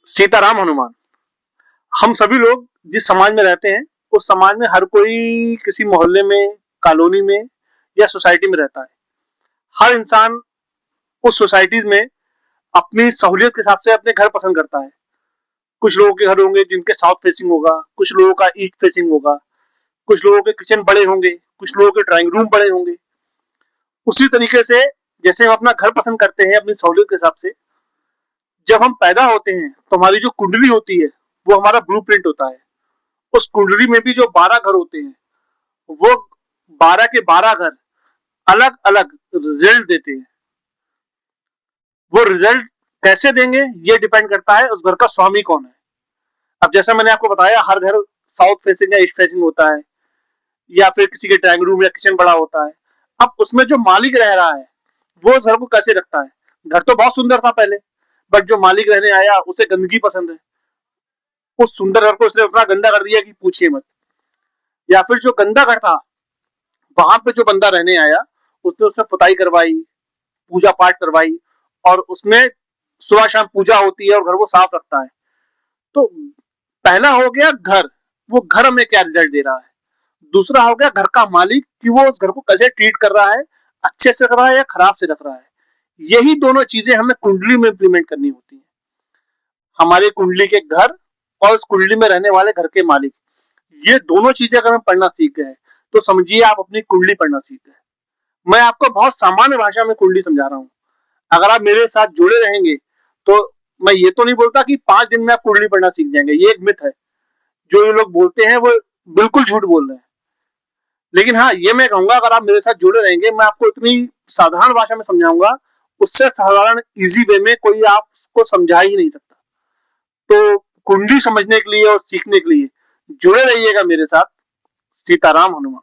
सीताराम हनुमान। हम सभी लोग जिस समाज में रहते हैं उस समाज में हर कोई किसी मोहल्ले में, कॉलोनी में या सोसाइटी में रहता है। हर इंसान उस सोसाइटीज में अपनी सहूलियत के हिसाब से अपने घर पसंद करता है। कुछ लोगों के घर होंगे जिनके साउथ फेसिंग होगा, कुछ लोगों का ईस्ट फेसिंग होगा, कुछ लोगों के किचन बड़े होंगे, कुछ लोगों के ड्राइंग रूम बड़े होंगे। उसी तरीके से जैसे हम अपना घर पसंद करते हैं अपनी सहूलियत के हिसाब से, जब हम पैदा होते हैं तो हमारी जो कुंडली होती है वो हमारा ब्लूप्रिंट होता है। उस कुंडली में भी जो 12 घर होते हैं वो 12 के 12 घर अलग अलग रिजल्ट देते हैं। वो रिजल्ट कैसे देंगे ये डिपेंड करता है उस घर का स्वामी कौन है। अब जैसा मैंने आपको बताया, हर घर साउथ फेसिंग या ईस्ट फेसिंग होता है, या फिर किसी के ड्राइंग रूम या किचन बड़ा होता है। अब उसमें जो मालिक रह रहा है वो उस घर को कैसे रखता है। घर तो बहुत सुंदर था पहले, बट जो मालिक रहने आया उसे गंदगी पसंद है, उस सुंदर घर को उसने इतना गंदा कर दिया कि पूछिए मत। या फिर जो गंदा घर था वहां पे जो बंदा रहने आया उसने उसमें पुताई करवाई, पूजा पाठ करवाई, और उसमें सुबह शाम पूजा होती है और घर वो साफ रखता है। तो पहला हो गया घर, वो घर हमें क्या रिजल्ट दे रहा है। दूसरा हो गया घर का मालिक कि वो उस घर को कैसे ट्रीट कर रहा है, अच्छे से कर रहा है या खराब से रख रहा है। यही दोनों चीजें हमें कुंडली में इंप्लीमेंट करनी होती है। हमारे कुंडली के घर और उस कुंडली में रहने वाले घर के मालिक, ये दोनों चीजें अगर हम पढ़ना सीख गए तो समझिए आप अपनी कुंडली पढ़ना सीख गए। मैं आपको बहुत सामान्य भाषा में कुंडली समझा रहा हूँ। अगर आप मेरे साथ जुड़े रहेंगे तो मैं ये तो नहीं बोलता कि 5 दिन में आप कुंडली पढ़ना सीख जाएंगे, ये एक मिथ है। जो ये लोग बोलते हैं वो बिल्कुल झूठ बोल रहे हैं। लेकिन हाँ, ये मैं कहूंगा अगर आप मेरे साथ जुड़े रहेंगे मैं आपको इतनी साधारण भाषा में समझाऊंगा, उससे साधारण इजी वे में कोई आपको समझा ही नहीं सकता। तो कुंडली समझने के लिए और सीखने के लिए जुड़े रहिएगा मेरे साथ। सीताराम हनुमान।